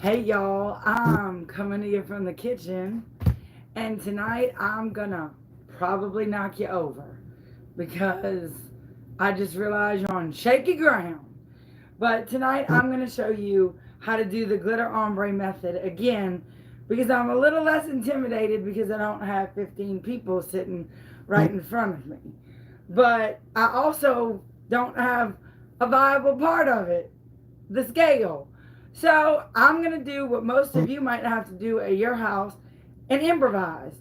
Hey y'all, I'm coming to you from the kitchen, and tonight I'm gonna probably knock you over because I just realized you're on shaky ground. But tonight I'm gonna show you how to do the glitter ombre method again because I'm a little less intimidated because I don't have 15 people sitting right in front of me. But I also don't have a viable part of it, the scale. So I'm gonna do what most of you might have to do at your house and improvise.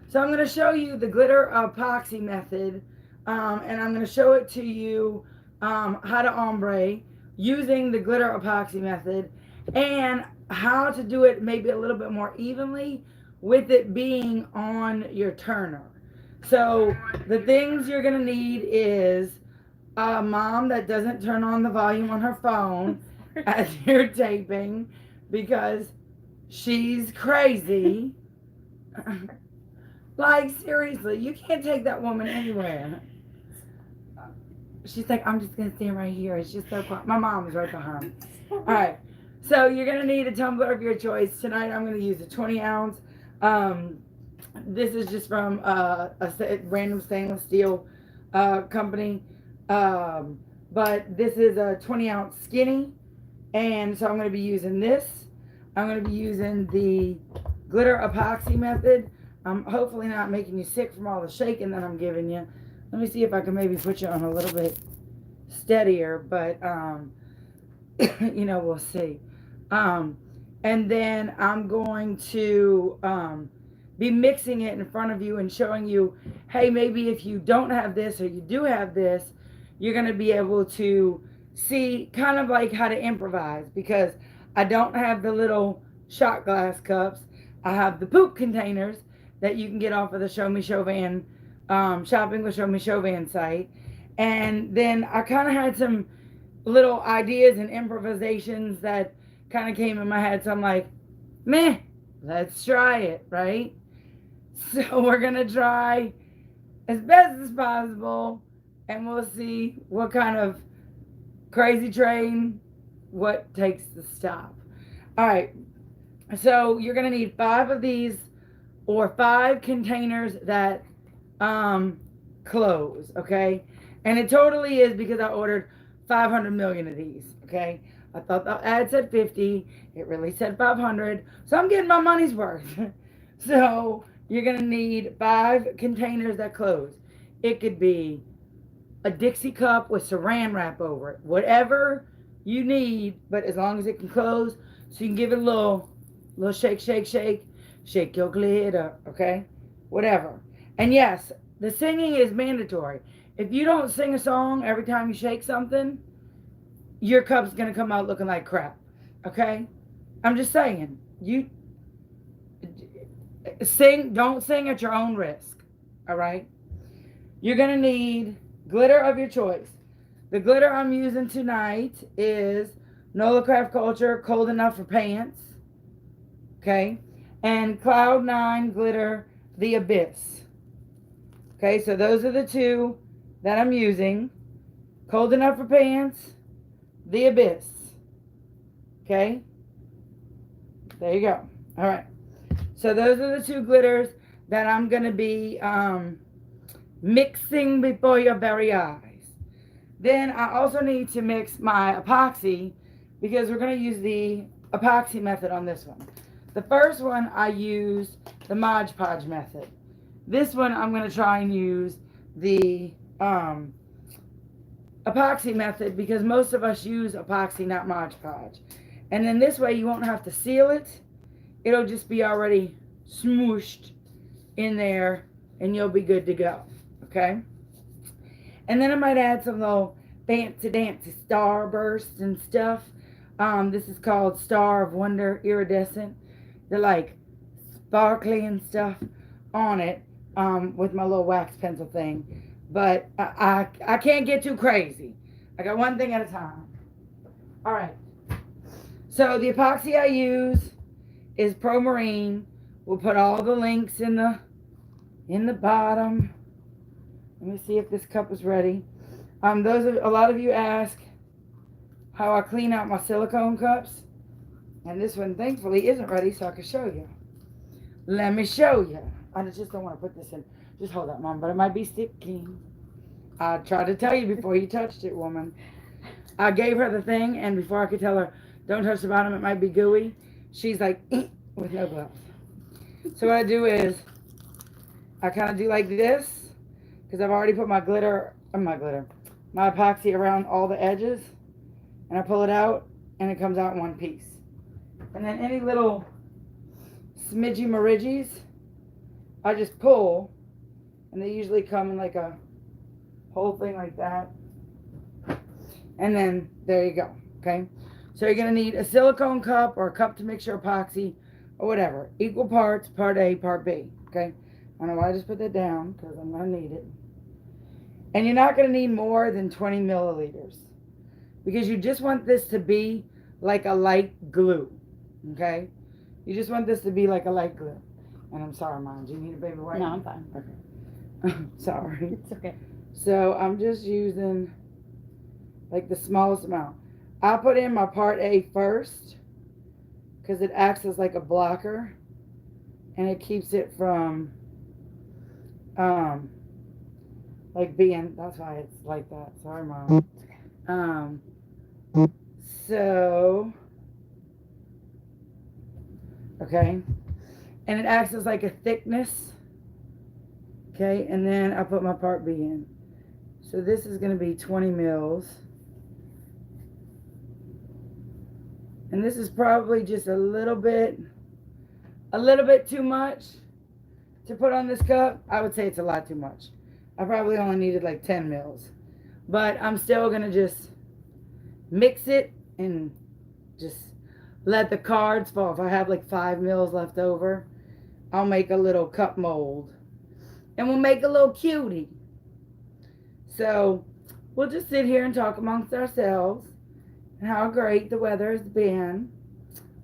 So I'm gonna show you the glitter epoxy method, and I'm gonna show it to you how to ombre using the glitter epoxy method, and how to do it maybe a little bit more evenly with it being on your turner. So the things you're gonna need is a mom that doesn't turn on the volume on her phone as you're taping because she's crazy. Like, seriously, you can't take that woman anywhere. She's like, I'm just going to stand right here. It's just so quiet. My mom is right behind. All right. So you're going to need a tumbler of your choice. Tonight I'm going to use a 20 ounce. Um, this is just from a random stainless steel company. Um, but this is a 20 ounce skinny. And so I'm going to be using this. I'm going to be using the glitter epoxy method. I'm hopefully not making you sick from all the shaking that I'm giving you. Let me see if I can maybe put you on a little bit steadier, but we'll see. Um, and then I'm going to be mixing it in front of you and showing you, hey, maybe if you don't have this or you do have this, you're going to be able to see kind of like how to improvise because I don't have the little shot glass cups. I have the poop containers that you can get off of the Show Me Chauvin shopping with Show Me Chauvin site. And then I kind of had some little ideas and improvisations that kind of came in my head. So I'm like, meh, let's try it, right? So we're going to try as best as possible and we'll see what kind of crazy train, what takes the stop. All right. So you're going to need 5 of these or 5 containers that close, okay? And it totally is because I ordered 500 million of these, okay? I thought the ad said 50, it really said 500, so I'm getting my money's worth. So you're gonna need 5 containers that close. It could be a Dixie cup with saran wrap over it, whatever you need, but as long as it can close, so you can give it a little shake, shake, shake, shake your glitter, okay? Whatever. And yes, the singing is mandatory. If you don't sing a song every time you shake something, your cup's gonna come out looking like crap. Okay? I'm just saying. You don't sing at your own risk. Alright? You're gonna need glitter of your choice. The glitter I'm using tonight is Nola Craft Culture Cold Enough for Pants. Okay? And Cloud 9 glitter The Abyss. Okay, so those are the 2 that I'm using. Cold Enough for Pants, The Abyss. Okay, there you go. All right, so those are the 2 glitters that I'm going to be mixing before your very eyes. Then I also need to mix my epoxy because we're going to use the epoxy method on this one. The first one I used the Mod Podge method. This one I'm going to try and use the epoxy method because most of us use epoxy, not Mod Podge. And then this way you won't have to seal it. It'll just be already smooshed in there and you'll be good to go. Okay? And then I might add some little fancy dancy starbursts and stuff. This is called Star of Wonder Iridescent. They're like sparkly and stuff on it with my little wax pencil thing. But I can't get too crazy. I got one thing at a time. All right. So the epoxy I use is Pro Marine. We'll put all the links in the bottom. Let me see if this cup is ready. A lot of you ask how I clean out my silicone cups. And this one, thankfully, isn't ready, so I can show you. Let me show you. I just don't want to put this in. Just hold that, Mom, but it might be sticky. I tried to tell you before you touched it, woman. I gave her the thing, and before I could tell her, don't touch the bottom, it might be gooey, she's like, with no gloves. So what I do is, I kind of do like this, because I've already put my epoxy around all the edges, and I pull it out, and it comes out in one piece. And then any little smidgy maridgies, I just pull, and they usually come in like a whole thing like that. And then there you go. Okay, so you're gonna need a silicone cup or a cup to mix your epoxy or whatever, equal parts, part A, part B. Okay, I don't know why I just put that down, because I'm gonna need it. And you're not gonna need more than 20 milliliters, because you just want this to be like a light glue. Okay, you just want this to be like a light glue. And I'm sorry, Mom, do you need a baby wipe? No, I'm fine. Okay. Sorry. It's okay. So I'm just using like the smallest amount. I put in my part A first, because it acts as like a blocker, and it keeps it from like being, that's why it's like that. Sorry, Mom. So okay, and it acts as like a thickness. Okay, and then I put my part B in. So this is going to be 20 mils. And this is probably just a little bit too much to put on this cup. I would say it's a lot too much. I probably only needed like 10 mils. But I'm still going to just mix it and just let the cards fall. If I have like 5 mils left over, I'll make a little cup mold. And we'll make a little cutie. So we'll just sit here and talk amongst ourselves. How great the weather has been.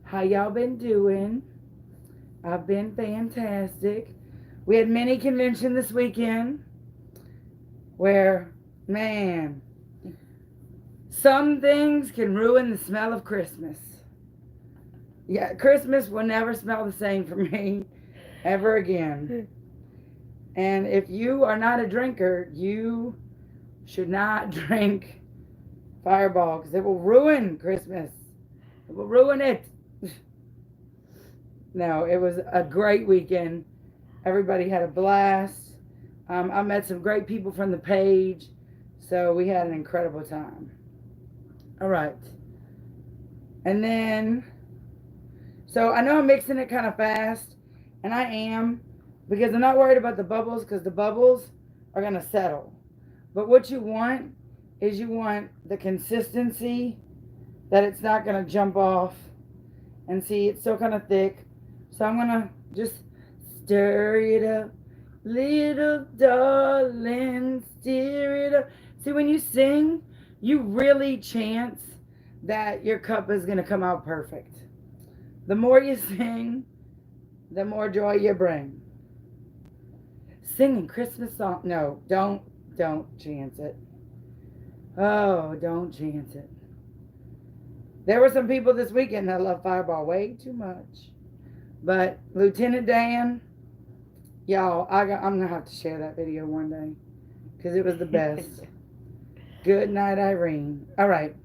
How y'all been doing? I've been fantastic. We had mini convention this weekend where, man, some things can ruin the smell of Christmas. Yeah, Christmas will never smell the same for me ever again. And if you are not a drinker, you should not drink Fireball, because it will ruin Christmas. It will ruin it. No, it was a great weekend. Everybody had a blast. I met some great people from the page, so we had an incredible time. All right. And then, so I know I'm mixing it kind of fast, and I am, because I'm not worried about the bubbles, because the bubbles are going to settle. But what you want is you want the consistency that it's not going to jump off. And see, it's still kind of thick. So I'm going to just stir it up. Little darling, stir it up. See, when you sing, you really chance that your cup is going to come out perfect. The more you sing, the more joy you bring. Singing Christmas song. No, don't chance it. Oh, don't chance it. There were some people this weekend that love Fireball way too much. But Lieutenant Dan, y'all, I'm going to have to share that video one day, because it was the best. Good night, Irene. All right.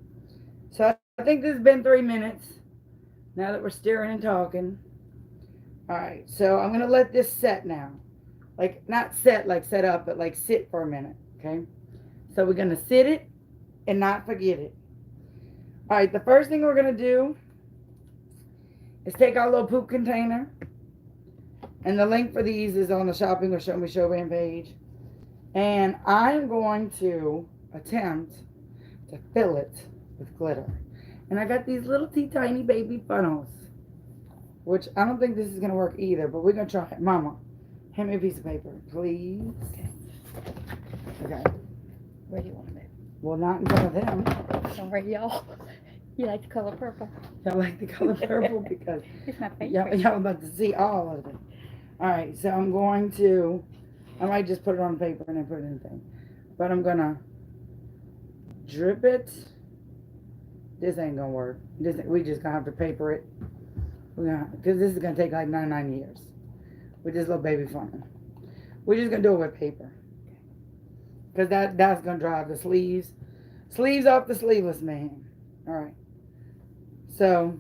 So I think this has been 3 minutes now that we're stirring and talking. All right. So I'm going to let this set now. Like, not set like set up, but like sit for a minute. Okay. So we're going to sit it and not forget it. All right, the first thing we're going to do is take our little poop container. And the link for these is on the Shopping or Show Me Showman page. And I'm going to attempt to fill it with glitter. And I got these little tiny baby funnels, which I don't think this is going to work either, but we're going to try it. Mama, hand me a piece of paper, please. Okay. Where do you want it? Well, not in front of them. Sorry, y'all. You like the color purple? Y'all like the color purple because It's my favorite. y'all about to see all of it. All right, so I'm going to, I might just put it on paper and then put it in the thing. But I'm going to drip it this ain't gonna work. We just gonna have to paper it. Because this is gonna take like 99 years with this little baby funnel. We're just gonna do it with paper. Because that's gonna drive the sleeves. Sleeves off the sleeveless man. Alright. So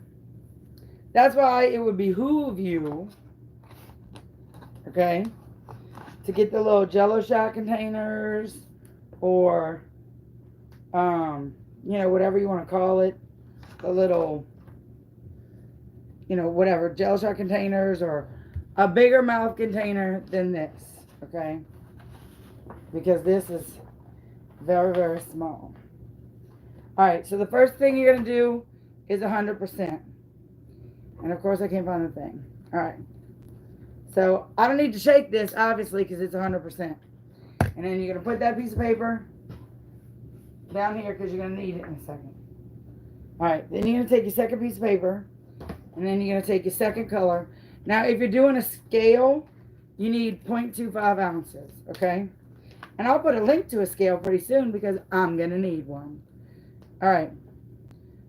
that's why it would behoove you, okay, to get the little Jello shot containers or you know, whatever you want to call it, the little, you know, whatever, Jello shot containers or a bigger mouth container than this, okay, because this is very, very small. Alright, so the first thing you're going to do is 100%. And of course I can't find the thing. Alright. So I don't need to shake this, obviously, because it's 100%. And then you're going to put that piece of paper down here because you're going to need it in a second. Alright, then you're going to take your second piece of paper. And then you're going to take your second color. Now, if you're doing a scale, you need 0.25 ounces, okay? And I'll put a link to a scale pretty soon because I'm going to need one. Alright.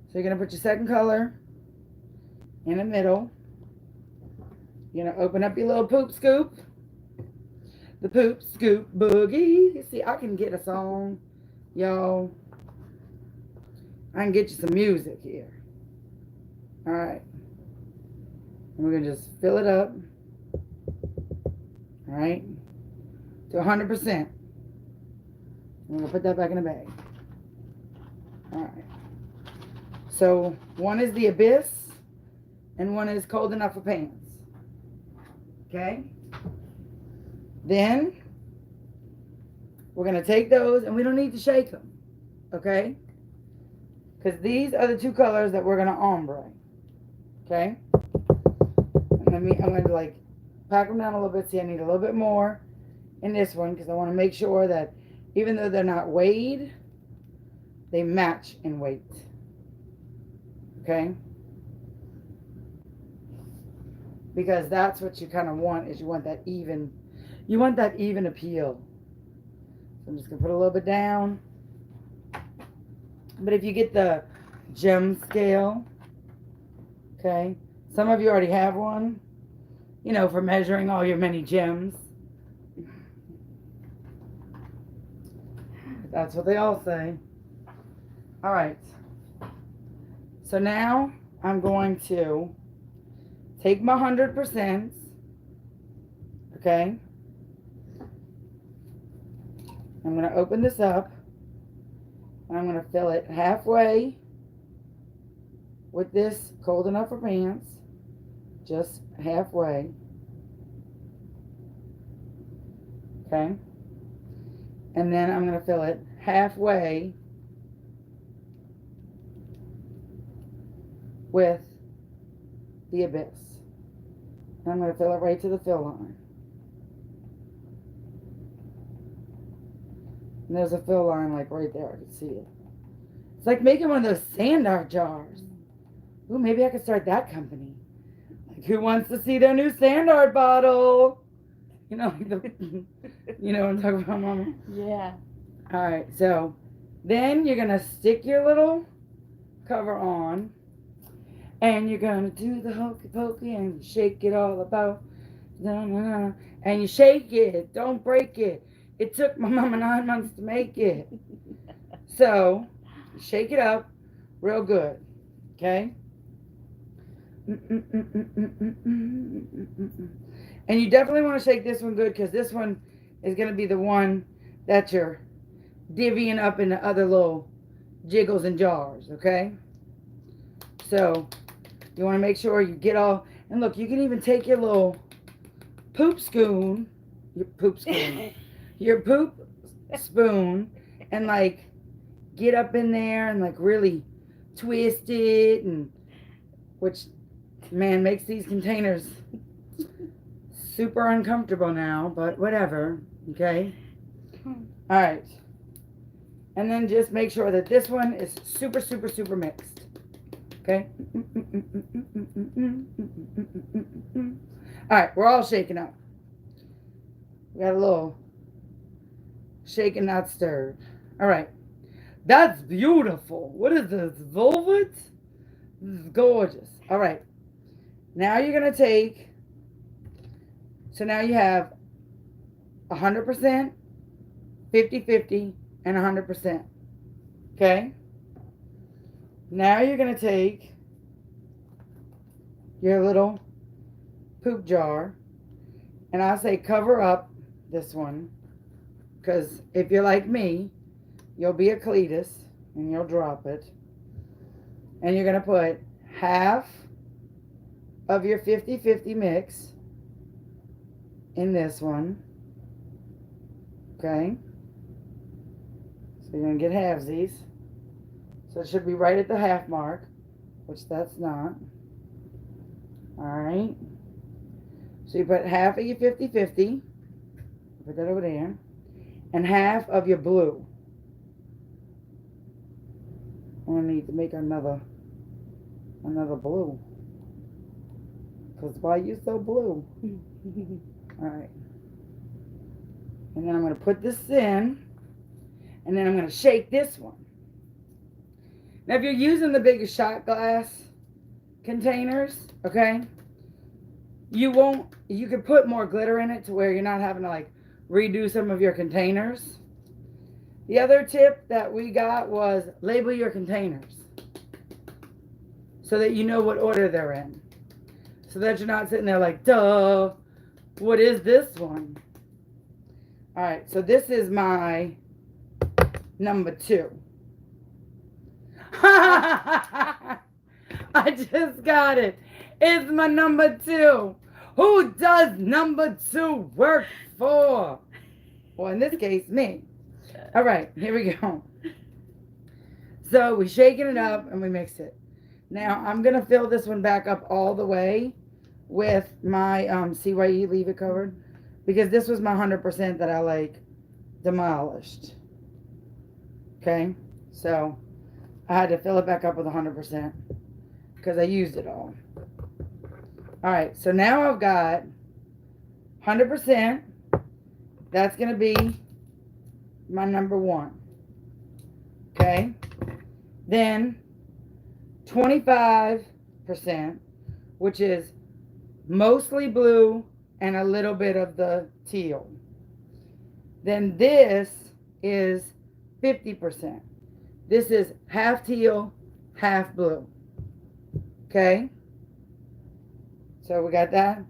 So you're going to put your second color in the middle. You're going to open up your little poop scoop. The poop scoop boogie. See, I can get a song, y'all. I can get you some music here. Alright. And we're going to just fill it up. Alright. To 100%. We're going to put that back in the bag. Alright. So, one is the Abyss. And one is Cold Enough for Pants. Okay? Then, we're going to take those, and we don't need to shake them. Okay? Because these are the two colors that we're going to ombre. Okay? And I'm going to, like, pack them down a little bit. See, I need a little bit more in this one, because I want to make sure that even though they're not weighed, they match in weight. Okay? Because that's what you kind of want, is you want that even appeal. So I'm just going to put a little bit down. But if you get the gem scale, okay, some of you already have one, you know, for measuring all your many gems. That's what they all say. All right. So now I'm going to take my 100%, okay? I'm going to open this up, and I'm going to fill it halfway with this Cold Enough for Pants, just halfway, okay? And then I'm going to fill it halfway with the Abyss. And I'm going to fill it right to the fill line. And there's a fill line like right there. I can see it. It's like making one of those sand art jars. Ooh, maybe I could start that company. Like, who wants to see their new sand art bottle? You know, you know what I'm talking about, Mama? Yeah. Alright, so then you're going to stick your little cover on. And you're going to do the hokey pokey and shake it all about. And you shake it. Don't break it. It took my mama 9 months to make it. So, shake it up real good. Okay? And you definitely want to shake this one good, because this one is going to be the one that you're divvying up into other little jiggles and jars. Okay? So, you want to make sure you get all, and look, you can even take your little poop spoon, your poop spoon, and like get up in there and like really twist it, and which, man, makes these containers super uncomfortable now, but whatever, okay? All right. And then just make sure that this one is super, super, super mixed. Okay? Alright, we're all shaking up. We got a little shaken, not stirred. Alright. That's beautiful. What is this? Velvet? This is gorgeous. All right. Now you're going to take, so now you have 100%, 50-50, and 100%. Okay? Now you're going to take your little poop jar, and I say cover up this one, because if you're like me, you'll be a Cletus, and you'll drop it. And you're going to put half of your 50-50 mix in this one. Okay? So you're going to get halvesies. So it should be right at the half mark, which that's not. Alright. So you put half of your 50-50. Put that over there. And half of your blue. I need to make another blue. Because why you so blue? Alright. And then I'm going to put this in. And then I'm going to shake this one. Now, if you're using the bigger shot glass containers, okay, you can put more glitter in it to where you're not having to like redo some of your containers. The other tip that we got was label your containers so that you know what order they're in. So that you're not sitting there like, duh, what is this one? All right, so this is my number 2. I just got it. It's my number 2. Who does number 2 work for? Well, in this case, me. All right, here we go. So we're shaking it up and we mix it. Now I'm going to fill this one back up all the way with my CYE leave it covered, because this was my 100% that I like demolished. Okay, so I had to fill it back up with 100% because I used it all. Alright, so now I've got 100%. That's going to be my number 1. Okay, then 25%, which is mostly blue and a little bit of the teal. Then this is 50%. This is half teal, half blue. Okay? So we got that.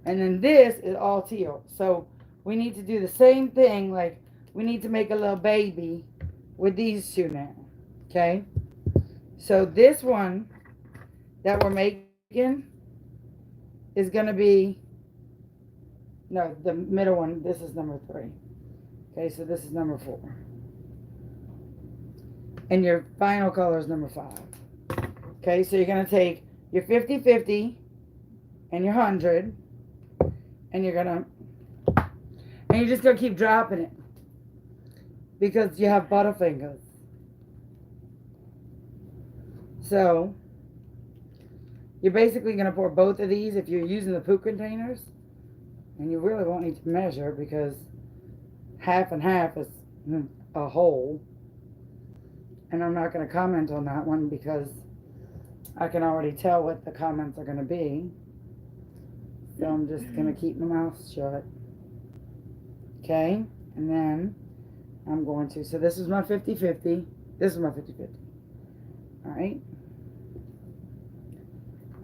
And then this is all teal. So we need to do the same thing. Like, we need to make a little baby with these two now. Okay? So this one that we're making is going to be, no, the middle one, this is number 3. Okay, so this is number 4. And your final color is number 5. Okay, so you're going to take your 50-50 and your 100, and you're just going to keep dropping it because you have butterfingers. So you're basically going to pour both of these if you're using the poop containers, and you really won't need to measure because half and half is a whole. And I'm not going to comment on that one because I can already tell what the comments are going to be. So I'm just going to keep my mouth shut. Okay? And then I'm going to, so this is my 50-50. This is my 50-50. Alright?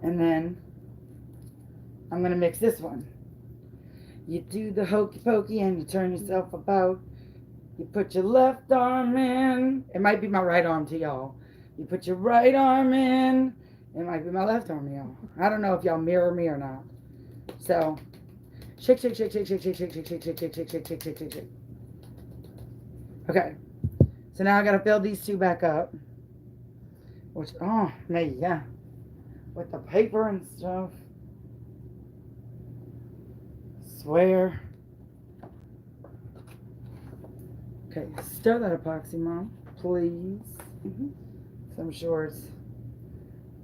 And then I'm going to mix this one. You do the hokey pokey and you turn yourself about. You put your left arm in. It might be my right arm to y'all. You put your right arm in. It might be my left arm to y'all. I don't know if y'all mirror me or not. So, shake, shake, shake, shake, shake, shake, shake, shake, shake, shake, shake, shake, shake, shake, shake, shake, shake. Okay. So now I gotta fill these two back up. Which, oh, me, yeah. With the paper and stuff. Swear. Okay, stir that epoxy, Mom, please. So I'm sure it's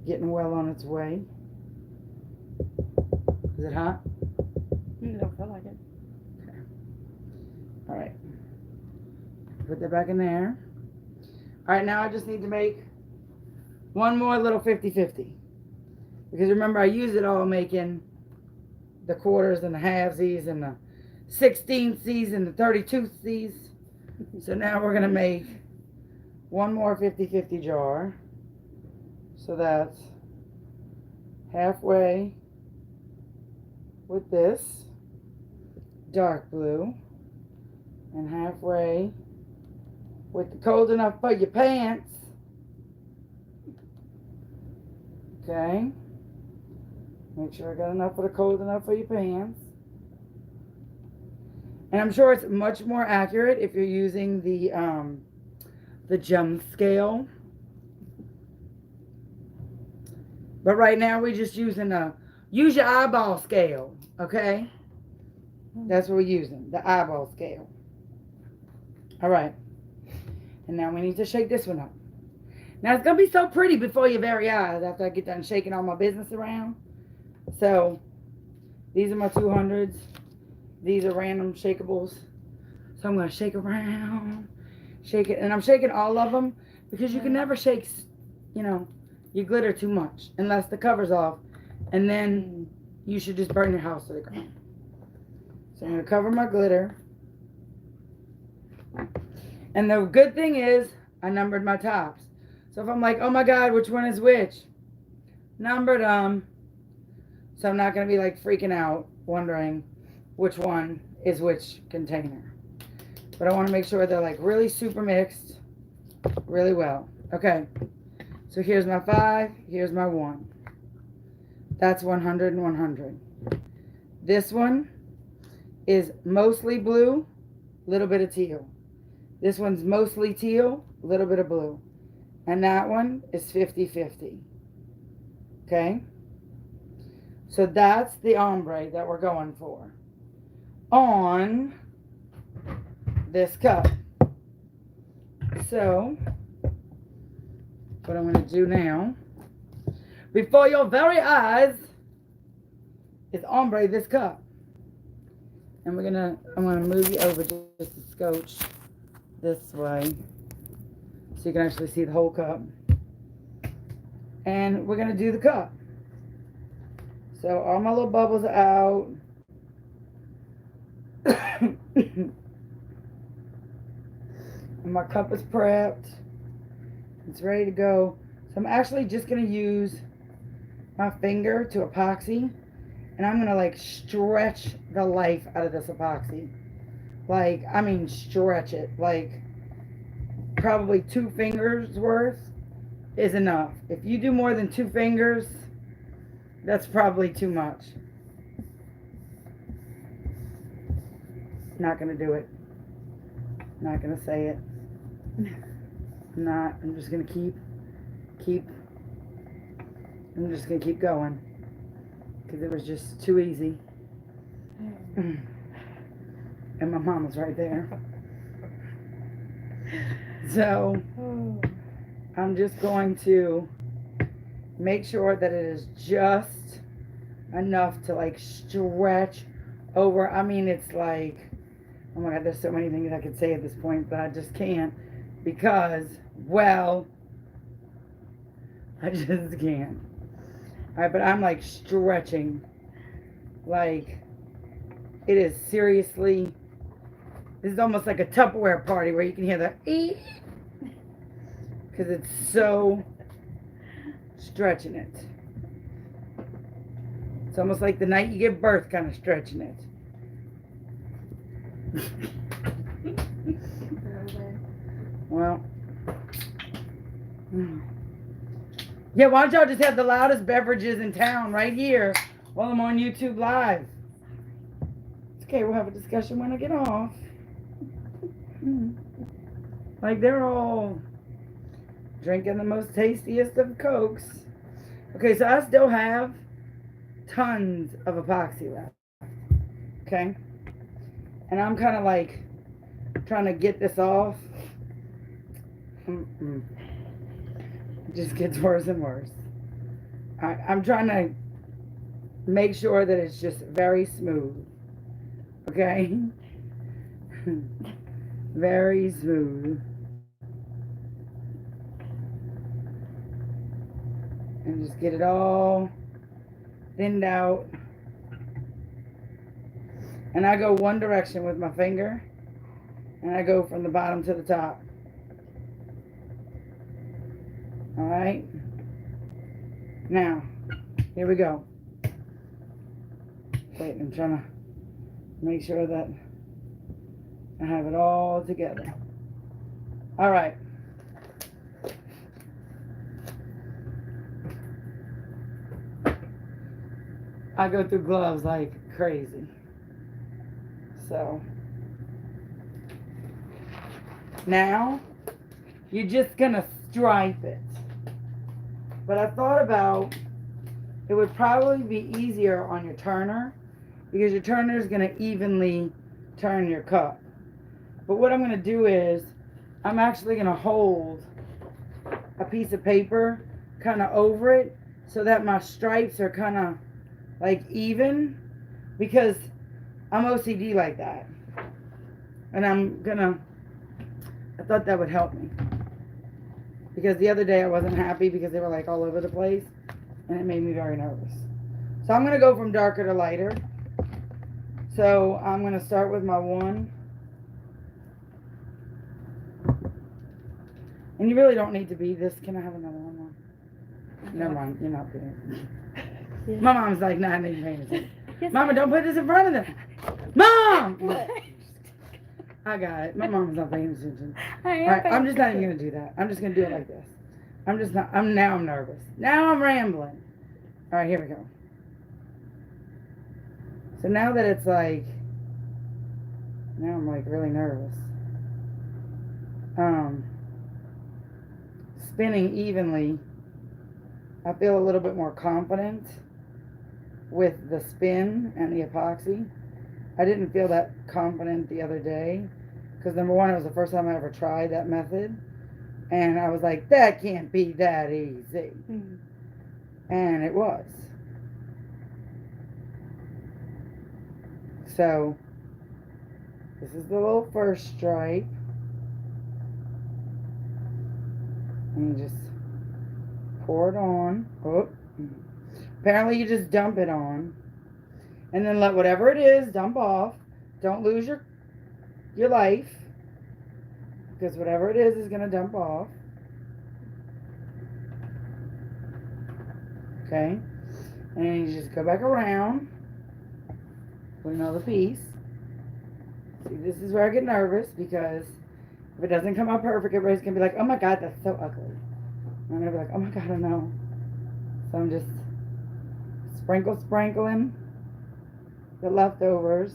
getting well on its way. Is it hot? Don't feel like it. Okay. Alright. Put that back in there. All right, now I just need to make one more little 50-50. Because remember, I used it all making the quarters and the halvesies and the 16ths and the 32ths. So now we're going to make one more 50-50 jar. So that's halfway with this dark blue and halfway with the cold enough for your pants. Okay. Make sure I got enough for the cold enough for your pants. And I'm sure it's much more accurate if you're using the gem scale. But right now we're just using use your eyeball scale, okay? That's what we're using, the eyeball scale. All right. And now we need to shake this one up. Now it's going to be so pretty before your very eyes after I get done shaking all my business around. So these are my 200s. These are random shakeables. So I'm going to shake around, shake it. And I'm shaking all of them because you can never shake, you know, your glitter too much unless the cover's off. And then you should just burn your house to the ground. So I'm going to cover my glitter. And the good thing is I numbered my tops. So if I'm like, oh my God, which one is which? Numbered them. So I'm not going to be like freaking out wondering which one is which container. But I want to make sure they're like really super mixed really well. Okay. So here's my 5. Here's my 1. That's 100 and 100. This one is mostly blue, little bit of teal. This one's mostly teal, little bit of blue. And that one is 50-50. Okay? So that's the ombre that we're going for on this cup. So, what I'm going to do now, before your very eyes, is ombre this cup. And I'm going to move you over just a scotch this way so you can actually see the whole cup. And we're going to do the cup. So all my little bubbles are out. And my cup is prepped. It's ready to go. So I'm actually just going to use my finger to epoxy. And I'm going to like stretch the life out of this epoxy. Like, I mean stretch it. Like probably 2 fingers worth is enough. If you do more than 2 fingers, that's probably too much. Not going to do it. Not going to say it. Not. I'm just going to I'm just going to keep going. Because it was just too easy. And my mama's right there. So, I'm just going to make sure that it is just enough to like stretch over. I mean, it's like, oh my God, there's so many things I could say at this point, but I just can't because, well, I just can't. All right, but I'm like stretching. Like, it is seriously, this is almost like a Tupperware party where you can hear the ee, because it's so stretching it. It's almost like the night you give birth kind of stretching it. Well, yeah, why don't y'all just have the loudest beverages in town right here while I'm on YouTube Live? It's okay, we'll have a discussion when I get off. Like they're all drinking the most tastiest of Cokes. Okay, so I still have tons of epoxy left. Okay? And I'm kind of like trying to get this off. It just gets worse and worse. I'm trying to make sure that it's just very smooth. Okay? Very smooth. And just get it all thinned out. And I go one direction with my finger. And I go from the bottom to the top. Alright? Now, here we go. Wait, I'm trying to make sure that I have it all together. Alright. I go through gloves like crazy. So, now, you're just gonna stripe it. But I thought about, it would probably be easier on your turner, because your turner is gonna evenly turn your cup. But what I'm gonna do is, I'm actually gonna hold a piece of paper kind of over it, so that my stripes are kind of like even, because I'm OCD like that. And I thought that would help me. Because the other day I wasn't happy because they were like all over the place. And it made me very nervous. So I'm going to go from darker to lighter. So I'm going to start with my one. And you really don't need to be this. Can I have another one? Never mind. You're not paying. Yeah. My mom's like, nah, I need paying attention. Yes. Mama, don't put this in front of them. Mom! I got it. My mom's not paying attention. Alright, I'm just not even going to do that. I'm just going to do it like this. I'm nervous. Now I'm rambling. Alright, here we go. So now that it's like, now I'm like really nervous. Spinning evenly, I feel a little bit more confident with the spin and the epoxy. I didn't feel that confident the other day because number one, it was the first time I ever tried that method, and I was like, that can't be that easy. Mm-hmm. And it was. So this is the little first stripe, and you just pour it on. Oh, apparently you just dump it on, and then let whatever it is dump off. Don't lose your life, because whatever it is going to dump off. Okay, and then you just go back around with another piece. See, this is where I get nervous, because if it doesn't come out perfect, everybody's going to be like, oh my God, that's so ugly. And I'm going to be like, oh my God, I know. So I'm just sprinkling the leftovers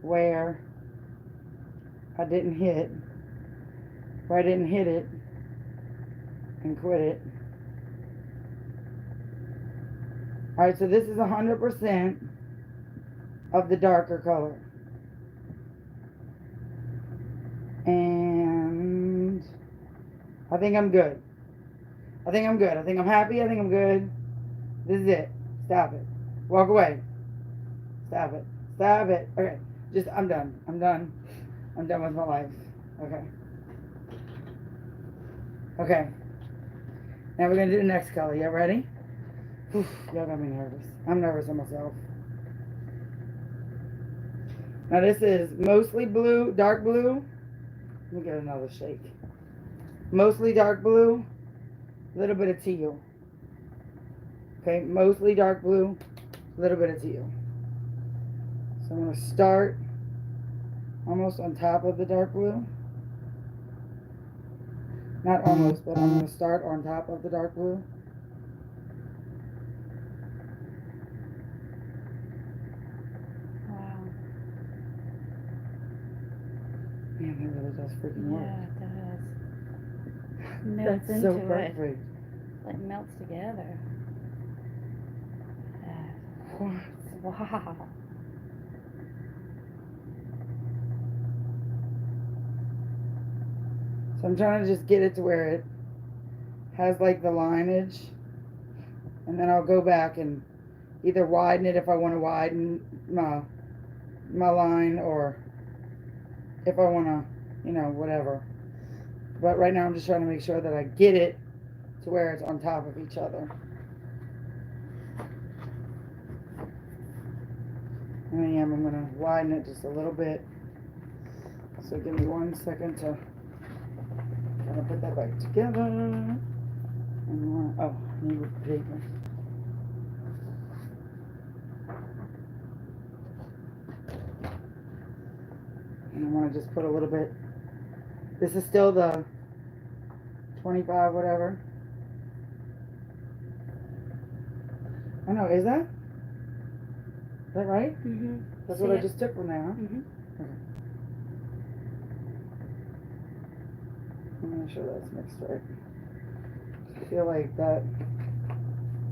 where I didn't hit it and quit it. Alright, so this is 100% of the darker color. And I think I'm good. I think I'm happy. I think I'm good. This is it. Stop it. Walk away. Stop it. Okay. I'm done. I'm done with my life. Okay. Now we're going to do the next color. You ready? Y'all got me nervous. I'm nervous on myself. Now this is mostly blue, dark blue. Let me get another shake. Mostly dark blue, a little bit of teal. Okay, mostly dark blue, a little bit of teal. So I'm going to start almost on top of the dark blue. Not almost, but I'm going to start on top of the dark blue. Wow. Man, that really does freaking work. Yeah, it does. Melts That's so into perfect. it. Like melts together. What? Wow. So I'm trying to just get it to where it has like the lineage, and then I'll go back and either widen it if I want to widen my line, or if I want to, whatever. But right now I'm just trying to make sure that I get it to where it's on top of each other. And I'm going to widen it just a little bit. So give me 1 second to kind of put that back together. And oh, I need paper. And I want to just put a little bit. This is still the 25 whatever. I know, is that? Is that right? Mm-hmm. That's what I just took from there, huh? Mm-hmm. Okay. I'm make sure that's mixed right. I feel like that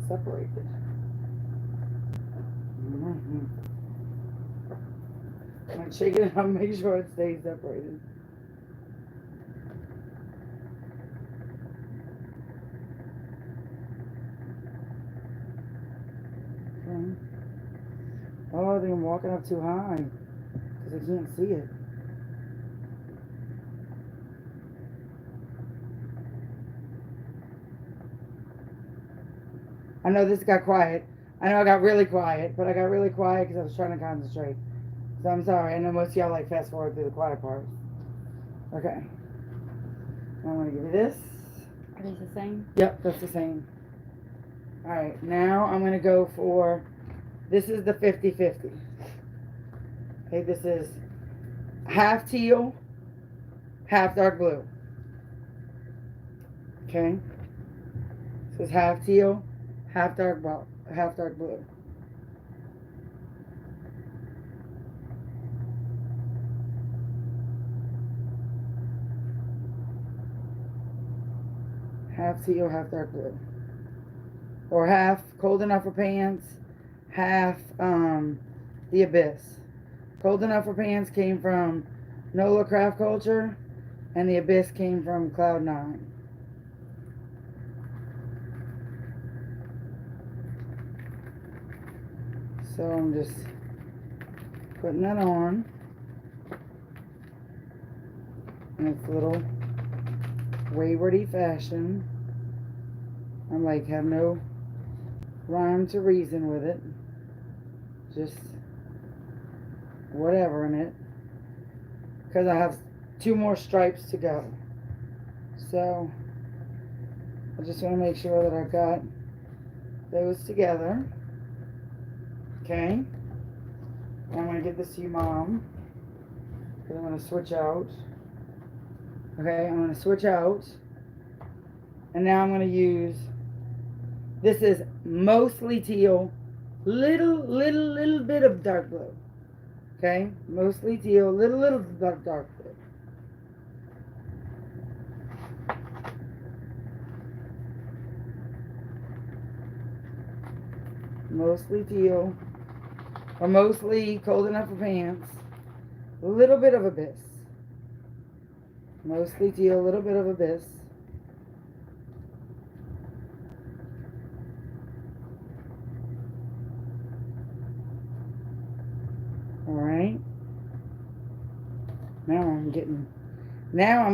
separated. Mm-hmm. I'm gonna shake it up, make sure it stays separated. Okay. Oh, I think I'm walking up too high because I can't see it. I know this got quiet. I know I got really quiet, but I got really quiet because I was trying to concentrate. So I'm sorry. I know most of y'all like fast forward through the quiet part. Okay. I'm going to give you this. Are these the same? Yep, that's the same. Alright, now I'm going to go for, this is the 50-50. Okay, this is half teal, half dark blue. Okay? This is half teal, half dark blue. Half teal, half dark blue. Or half Cold Enough for Pants, half The Abyss. Cold Enough for Pants came from NOLA Craft Culture, and The Abyss came from Cloud9. So I'm just putting that on. And it's a little waywardy fashion. I'm like, have no rhyme to reason with it. Just whatever in it. Because I have 2 more stripes to go. So I just want to make sure that I've got those together. Okay. And I'm going to give this to you, Mom. Because I'm going to switch out. Okay, I'm going to switch out. And now I'm going to use, this is mostly teal, little bit of dark blue. Okay, mostly teal, little dark blue. Mostly teal, or mostly Cold Enough for Pants. A little bit of Abyss. Mostly teal, a little bit of Abyss. Alright. Now I'm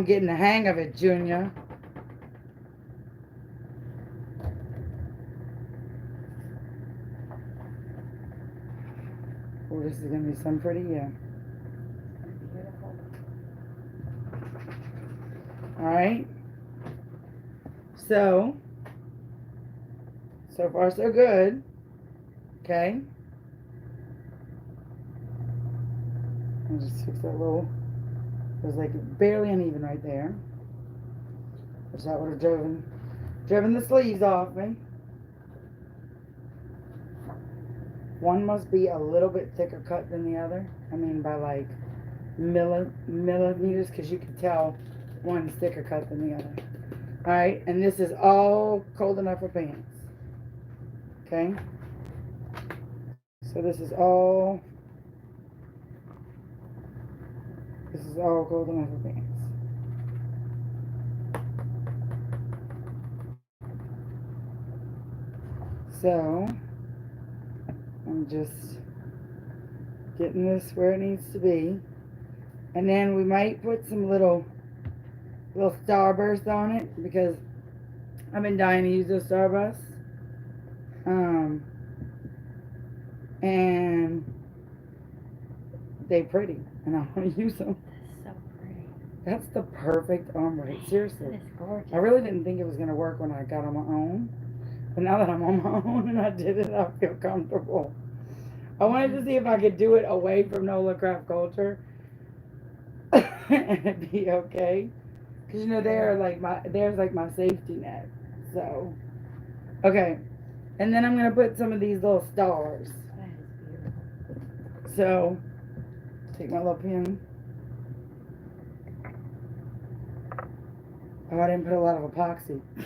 getting the hang of it, Junior. Oh, this is gonna be some pretty, yeah. Alright. So far so good. Okay. I'll just fix that little, it was like barely uneven right there. Which that would have driven the sleeves off me. One must be a little bit thicker cut than the other. I mean by like millimeters, because you can tell one's thicker cut than the other. Alright, and this is all Cold Enough for Pants. Okay? So this is all Cold Enough for Pants. So I'm just getting this where it needs to be. And then we might put some little starburst on it, because I've been dying to use those Starbucks. And they pretty, and I want to use them. That's so pretty. That's the perfect ombre. Seriously. It's gorgeous. I really didn't think it was going to work when I got on my own. But now that I'm on my own and I did it, I feel comfortable. I wanted to see if I could do it away from Nola Craft Culture. And it'd be okay. Because, you know, there's like my safety net. So, okay. And then I'm going to put some of these little stars. That is beautiful. So, take my little pen. Oh, I didn't put a lot of epoxy. I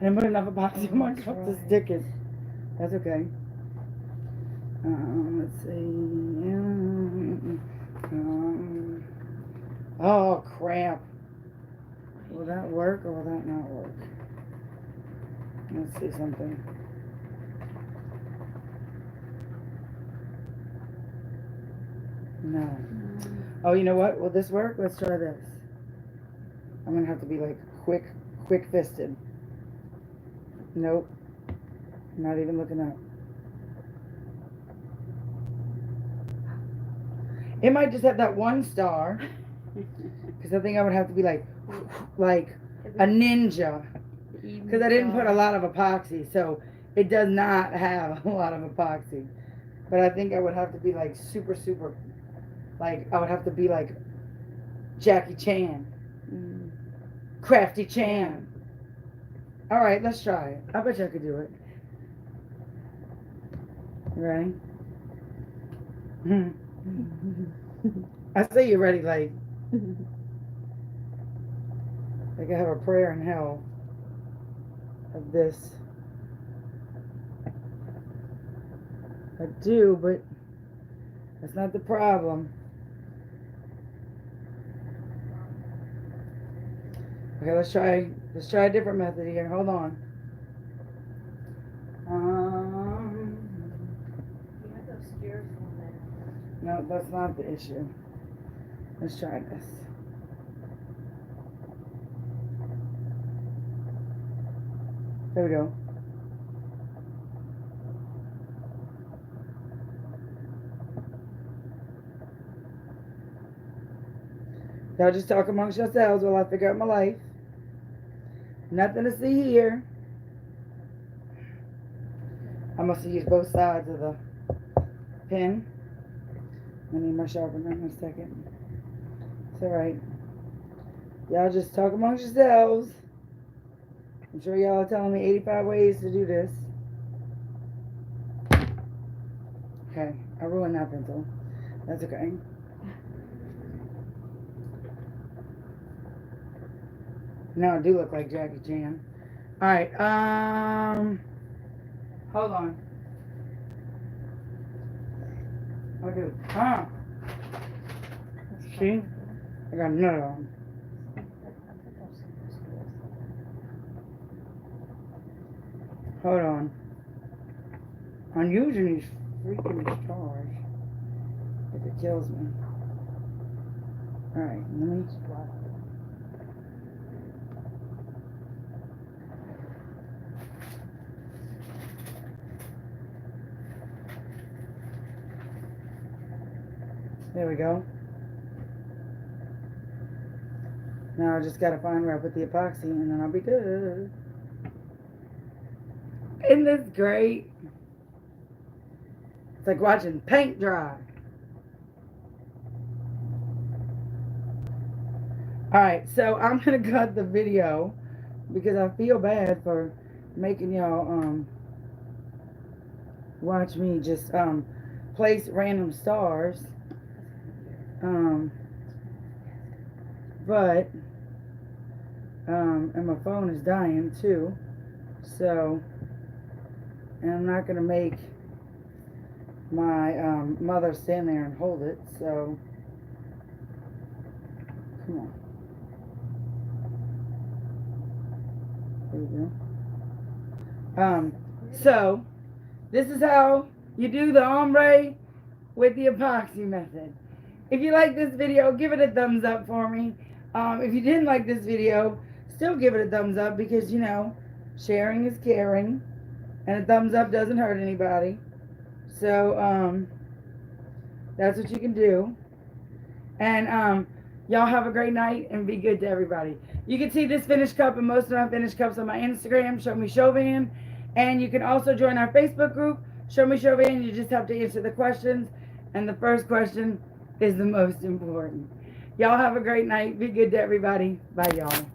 didn't put enough epoxy on my cup to stick it. That's okay. Let's see. Oh, crap. Will that work or will that not work? Let's see something. No. Oh, you know what? Will this work? Let's try this. I'm going to have to be like quick-fisted. Nope. Not even looking up. It might just have that one star. Because I think I would have to be like a ninja. Because I didn't put a lot of epoxy. So it does not have a lot of epoxy. But I think I would have to be like super, like I would have to be like Jackie Chan. Crafty Chan. Alright, let's try it. I bet you I could do it. You ready? I say you're ready, like I have a prayer in hell of this. I do, but that's not the problem. Okay, let's try a different method here. Hold on. You have those stairs on there. No, that's not the issue. Let's try this. There we go. Y'all just talk amongst yourselves while I figure out my life. Nothing to see here. I must use both sides of the pen. I need my sharpener in a second. It's alright. Y'all just talk amongst yourselves. I'm sure y'all are telling me 85 ways to do this. Okay, I ruined that pencil. That's okay. Now I do look like Jackie Chan. Alright, hold on. I do. See? I got another one. Hold on. I'm using these freaking stars. If it kills me. Alright, let me spot. There we go. Now I just gotta find where I put the epoxy and then I'll be good. Isn't this great? It's like watching paint dry. Alright, so I'm gonna cut the video because I feel bad for making y'all watch me just place random stars. But and my phone is dying too, so, and I'm not gonna make my mother stand there and hold it, so come on, there you go. So this is how you do the ombre with the epoxy method. If you like this video, give it a thumbs up for me. If you didn't like this video, still give it a thumbs up because, you know, sharing is caring. And a thumbs up doesn't hurt anybody. So, that's what you can do. And, y'all have a great night and be good to everybody. You can see this finished cup and most of my finished cups on my Instagram, Show Me Chauvin. And you can also join our Facebook group, Show Me Chauvin. You just have to answer the questions. And the first question is the most important. Y'all have a great night. Be good to everybody. Bye, y'all.